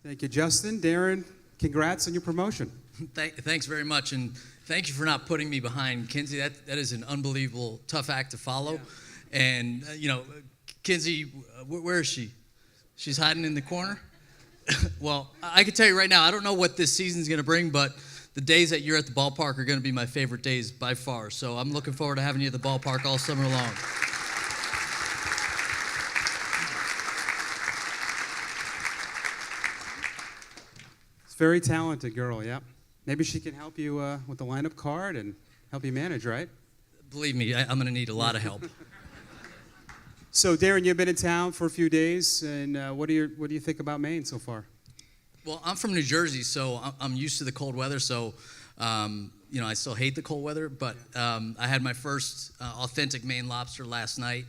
Thank you, Justin. Darren, congrats on your promotion. Thanks very much, and thank you for not putting me behind Kinsey. That is an unbelievable, tough act to follow. Yeah. And, Kinsey, where is she? She's hiding in the corner? Well, I can tell you right now, I don't know what this season's going to bring, but the days that you're at the ballpark are going to be my favorite days by far. So I'm looking forward to having you at the ballpark all summer long. Very talented girl, yeah. Maybe she can help you with the lineup card and help you manage, right? Believe me, I'm going to need a lot of help. So, Darren, you've been in town for a few days, and what do you think about Maine so far? Well, I'm from New Jersey, so I'm used to the cold weather. So, I still hate the cold weather, but I had my first authentic Maine lobster last night,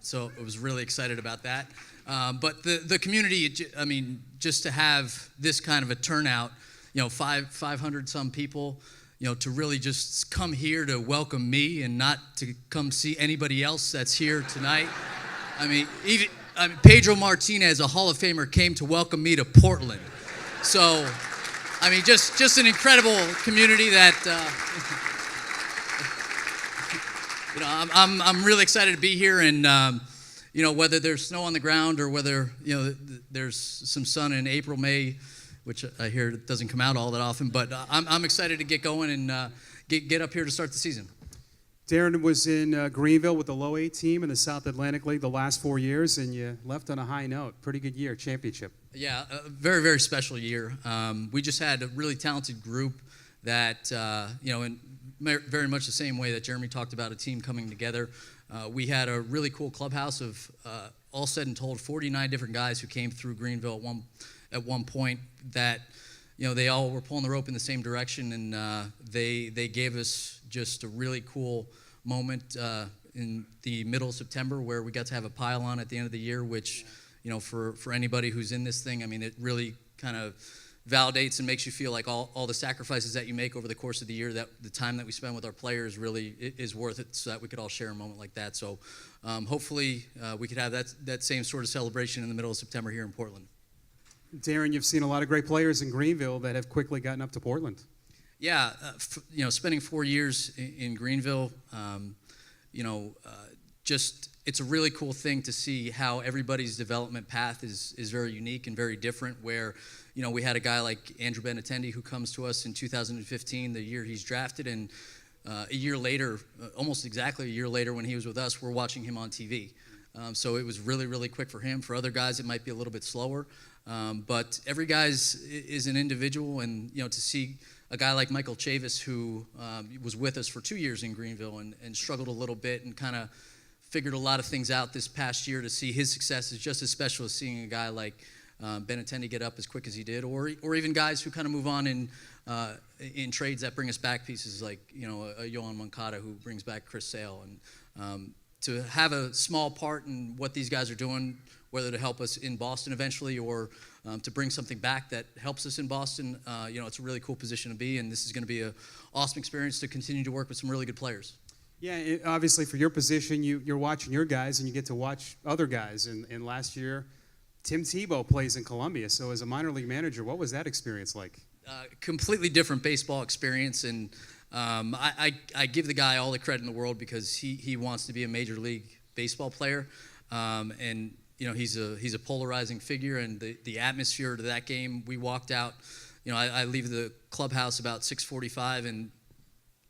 so I was really excited about that. But the community, just to have this kind of a turnout, 500 some people, to really just come here to welcome me and not to come see anybody else that's here tonight. Pedro Martinez, a Hall of Famer, came to welcome me to Portland. So, just an incredible community that, I'm really excited to be here, and whether there's snow on the ground or whether there's some sun in April, May, which I hear doesn't come out all that often, but I'm excited to get going and get up here to start the season. Darren was in Greenville with the low A team in the South Atlantic League the last 4 years, and you left on a high note. Pretty good year, championship. Yeah, a very, very special year. We just had a really talented group that, in very much the same way that Jeremy talked about a team coming together. We had a really cool clubhouse of, all said and told, 49 different guys who came through Greenville at one point that, they all were pulling the rope in the same direction, and they gave us just a really cool moment in the middle of September where we got to have a pile-on at the end of the year, which, for anybody who's in this thing, it really kind of validates and makes you feel like all the sacrifices that you make over the course of the year, that the time that we spend with our players really is worth it, so that we could all share a moment like that. So hopefully we could have that same sort of celebration in the middle of September here in Portland. Darren, you've seen a lot of great players in Greenville that have quickly gotten up to Portland. Yeah, spending 4 years in Greenville, it's a really cool thing to see how everybody's development path is very unique and very different, where, we had a guy like Andrew Benintendi who comes to us in 2015, the year he's drafted, and a year later, almost exactly a year later when he was with us, we're watching him on TV. So it was really, really quick for him. For other guys, it might be a little bit slower. But every guy is an individual, and, to see a guy like Michael Chavis, who was with us for 2 years in Greenville and struggled a little bit and kind of figured a lot of things out this past year, to see his success is just as special as seeing a guy like Benintendi get up as quick as he did, or even guys who kind of move on in trades that bring us back pieces like, a Yohan Moncada who brings back Chris Sale. And to have a small part in what these guys are doing, whether to help us in Boston eventually or to bring something back that helps us in Boston, it's a really cool position to be, and this is going to be an awesome experience to continue to work with some really good players. Yeah, obviously for your position, you're watching your guys, and you get to watch other guys. And last year, Tim Tebow plays in Columbia. So as a minor league manager, what was that experience like? Completely different baseball experience, and I give the guy all the credit in the world because he wants to be a major league baseball player, and he's a polarizing figure, and the atmosphere to that game. We walked out, I leave the clubhouse about 6:45, and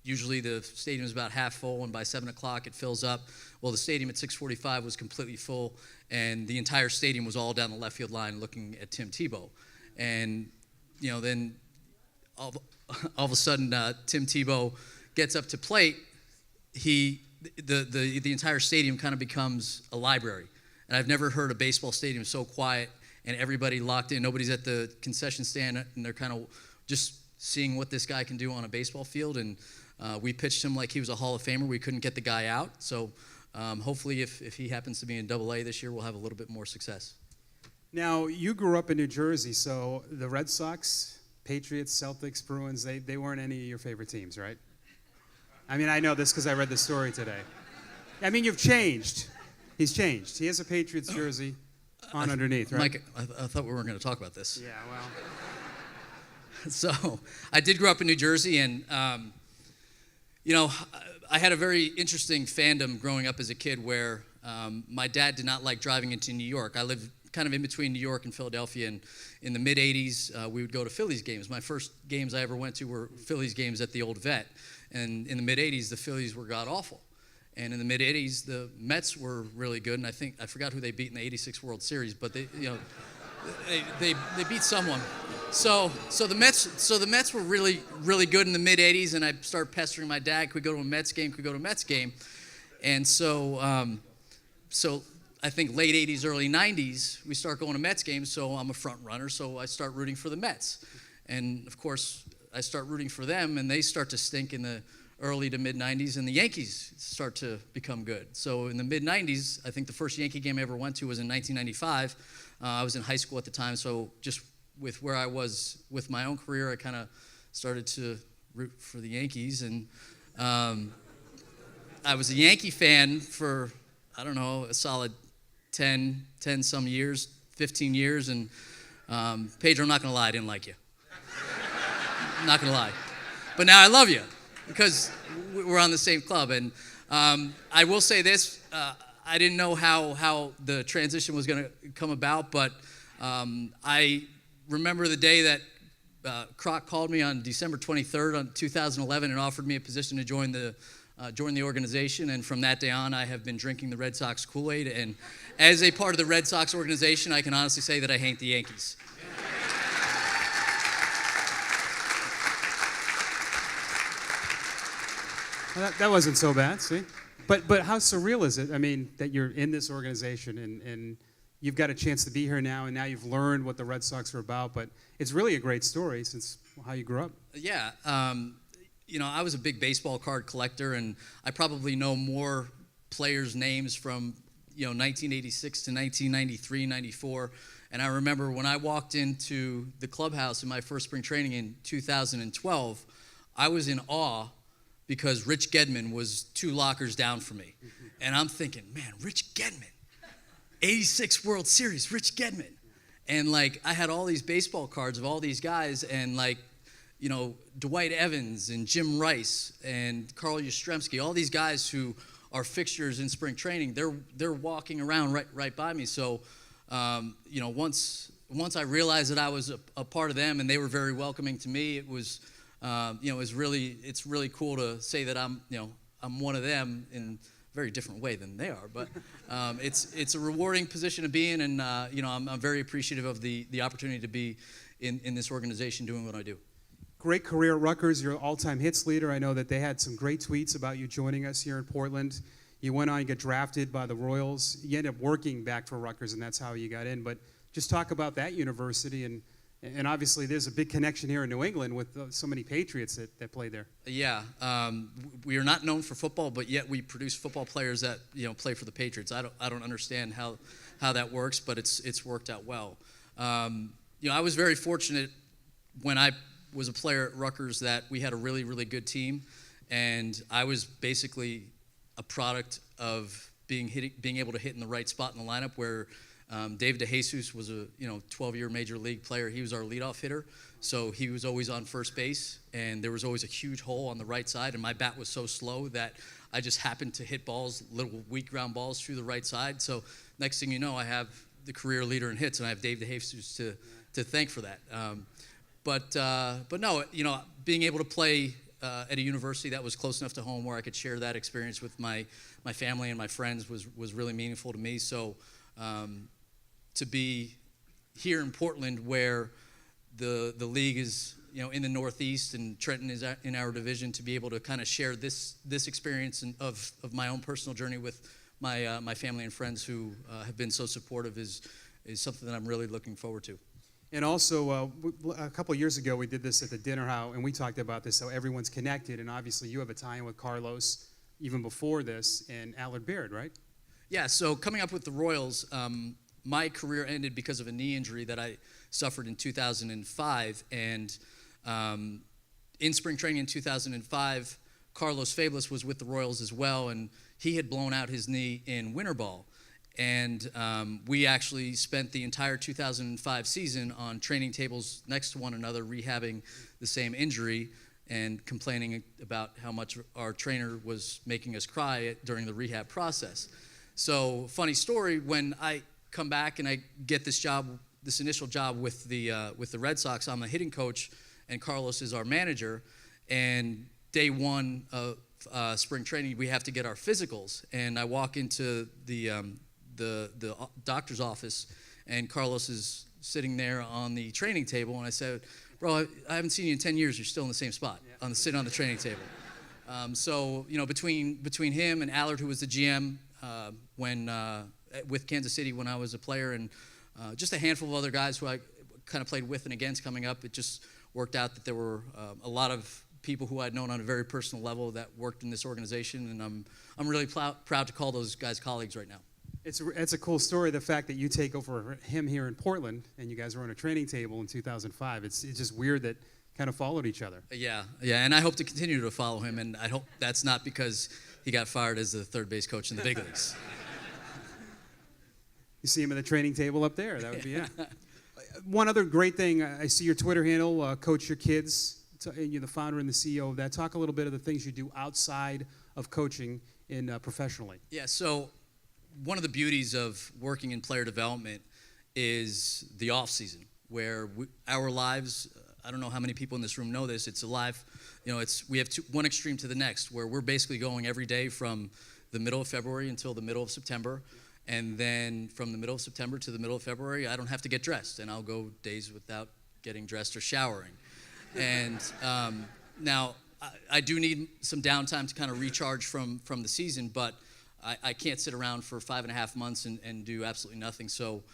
usually the stadium is about half full, and by 7 o'clock it fills up. Well, the stadium at 6:45 was completely full, and the entire stadium was all down the left field line looking at Tim Tebow. And, then all of a sudden Tim Tebow gets up to plate. The entire stadium kind of becomes a library. And I've never heard a baseball stadium so quiet and everybody locked in. Nobody's at the concession stand, and they're kind of just seeing what this guy can do on a baseball field. And we pitched him like he was a Hall of Famer. We couldn't get the guy out. So hopefully if he happens to be in Double-A this year, we'll have a little bit more success. Now, you grew up in New Jersey, so the Red Sox, Patriots, Celtics, Bruins, they weren't any of your favorite teams, right? I know this because I read the story today. You've changed. He's changed. He has a Patriots jersey. on underneath, right? Mike, I thought we weren't going to talk about this. Yeah, well. So I did grow up in New Jersey, and I had a very interesting fandom growing up as a kid where my dad did not like driving into New York. I lived kind of in between New York and Philadelphia, and in the mid-'80s, we would go to Phillies games. My first games I ever went to were Phillies games at the old vet, and in the mid-'80s, the Phillies were god-awful. And in the mid-'80s, the Mets were really good, and I forgot who they beat in the '86 World Series, but they beat someone. So the Mets were really, really good in the mid-'80s, and I started pestering my dad, could we go to a Mets game, could we go to a Mets game? And so I think late '80s, early '90s, we start going to Mets games, so I'm a front runner, so I start rooting for the Mets. And of course, I start rooting for them, and they start to stink in the early to mid-'90s, and the Yankees start to become good. So in the mid-'90s, I think the first Yankee game I ever went to was in 1995. I was in high school at the time, so just with where I was with my own career, I kind of started to root for the Yankees, and I was a Yankee fan for, I don't know, a solid 10 some years, 15 years, and Pedro, I'm not going to lie, I didn't like you. I'm not going to lie. But now I love you because we're on the same club, and I will say this, I didn't know how the transition was going to come about, but I remember the day that Croc called me on December 23rd on 2011 and offered me a position to join the organization, and from that day on, I have been drinking the Red Sox Kool-Aid, and as a part of the Red Sox organization, I can honestly say that I hate the Yankees. Well, that wasn't so bad, see? But how surreal is it, I mean, that you're in this organization and you've got a chance to be here now, and now you've learned what the Red Sox are about, but it's really a great story since how you grew up. Yeah, I was a big baseball card collector, and I probably know more players' names from 1986 to 1993, 94. And I remember when I walked into the clubhouse in my first spring training in 2012, I was in awe because Rich Gedman was 2 lockers down from me. And I'm thinking, man, Rich Gedman, 86 World Series, Rich Gedman. And I had all these baseball cards of all these guys, and Dwight Evans and Jim Rice and Carl Yastrzemski, all these guys who are fixtures in spring training, they're walking around right by me. So, once I realized that I was a part of them and they were very welcoming to me, it was, it's really cool to say that I'm one of them in a very different way than they are. But it's a rewarding position to be in, and I'm very appreciative of the opportunity to be in this organization doing what I do. Great career at Rutgers. You're an all-time hits leader. I know that they had some great tweets about you joining us here in Portland. You went on, you got drafted by the Royals. You ended up working back for Rutgers, and that's how you got in. But just talk about that university, and obviously there's a big connection here in New England with so many Patriots that play there. Yeah, we are not known for football, but yet we produce football players that play for the Patriots. I don't understand how that works, but it's worked out well. I was very fortunate when I was a player at Rutgers that we had a really, really good team, and I was basically a product of being able to hit in the right spot in the lineup where David DeJesus was a 12-year major league player. He was our leadoff hitter, so he was always on first base, and there was always a huge hole on the right side, and my bat was so slow that I just happened to hit balls, little weak ground balls through the right side. So next thing you know, I have the career leader in hits, and I have Dave DeJesus to thank for that. But no, being able to play at a university that was close enough to home where I could share that experience with my family and my friends was really meaningful to me. So to be here in Portland where the league is in the Northeast and Trenton is in our division, to be able to kind of share this experience of my own personal journey with my family and friends who have been so supportive is something that I'm really looking forward to. And also, a couple of years ago, we did this at the dinner, and we talked about this, how everyone's connected, and obviously you have a tie-in with Carlos even before this, and Allard Baird, right? Yeah, so coming up with the Royals, my career ended because of a knee injury that I suffered in 2005, and in spring training in 2005, Carlos Fabulous was with the Royals as well, and he had blown out his knee in winter ball. And we actually spent the entire 2005 season on training tables next to one another, rehabbing the same injury and complaining about how much our trainer was making us cry during the rehab process. So, funny story, when I come back and I get this initial job with the Red Sox, I'm the hitting coach, and Carlos is our manager. And day one of spring training, we have to get our physicals. And I walk into the doctor's office, and Carlos is sitting there on the training table, and I said, "Bro, I haven't seen you in 10 years. You're still in the same spot, sitting on the training table." So, between him and Allard, who was the GM with Kansas City when I was a player, and just a handful of other guys who I kind of played with and against coming up, it just worked out that there were a lot of people who I'd known on a very personal level that worked in this organization, and I'm really proud to call those guys colleagues right now. It's a cool story, the fact that you take over him here in Portland, and you guys were on a training table in 2005. It's just weird that kind of followed each other. Yeah, and I hope to continue to follow him, and I hope that's not because he got fired as the third base coach in the big leagues. You see him at the training table up there. That would be it. One other great thing, I see your Twitter handle, Coach Your Kids. You're the founder and the CEO of that. Talk a little bit of the things you do outside of coaching professionally. Yeah, so one of the beauties of working in player development is the off season, where our lives, I don't know how many people in this room know this, it's alive. We have one extreme to the next, where we're basically going every day from the middle of February until the middle of September. And then from the middle of September to the middle of February, I don't have to get dressed, and I'll go days without getting dressed or showering. And now I do need some downtime to kind of recharge from the season, but I can't sit around for 5.5 months and do absolutely nothing. So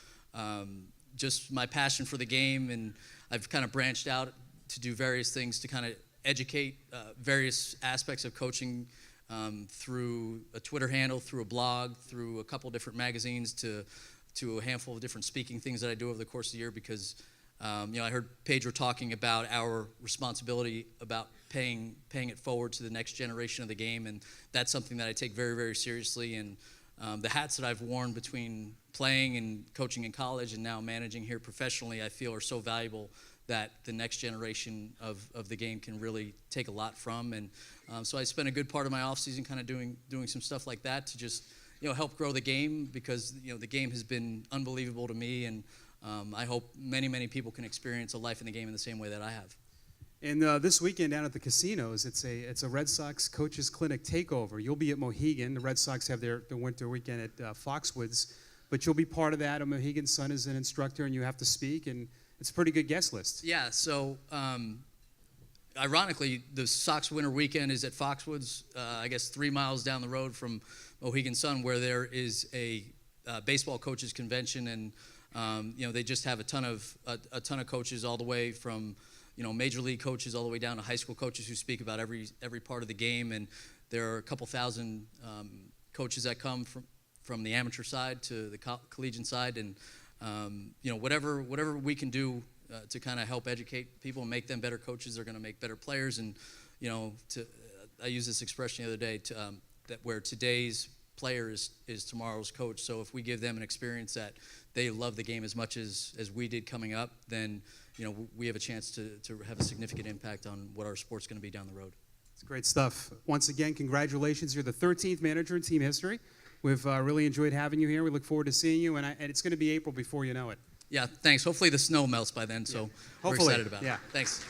just my passion for the game, and I've kind of branched out to do various things to kind of educate various aspects of coaching through a Twitter handle, through a blog, through a couple different magazines, to a handful of different speaking things that I do over the course of the year, because I heard Pedro talking about our responsibility about paying it forward to the next generation of the game, and that's something that I take very, very seriously. And the hats that I've worn between playing and coaching in college and now managing here professionally, I feel are so valuable that the next generation of the game can really take a lot from. And so I spent a good part of my offseason kind of doing some stuff like that to just help grow the game, because the game has been unbelievable to me, and I hope many, many people can experience a life in the game in the same way that I have. And this weekend down at the casinos, it's a Red Sox Coaches Clinic takeover. You'll be at Mohegan. The Red Sox have their winter weekend at Foxwoods, but you'll be part of that. Mohegan's son is an instructor, and you have to speak, and it's a pretty good guest list. Yeah, so ironically, the Sox winter weekend is at Foxwoods, I guess 3 miles down the road from Mohegan Sun, where there is a baseball coaches convention, and they just have a ton of coaches, all the way from major league coaches all the way down to high school coaches who speak about every part of the game. And there are a couple thousand coaches that come from the amateur side to the collegiate side, and whatever we can do to kind of help educate people and make them better coaches, they're going to make better players. And I used this expression the other day, that where today's player is tomorrow's coach. So if we give them an experience that they love the game as much as we did coming up, then we have a chance to have a significant impact on what our sport's going to be down the road. It's great stuff. Once again, congratulations. You're the 13th manager in team history. We've really enjoyed having you here. We look forward to seeing you, and it's going to be April before you know it. Yeah, thanks. Hopefully the snow melts by then, so we're excited about it. Yeah. Thanks.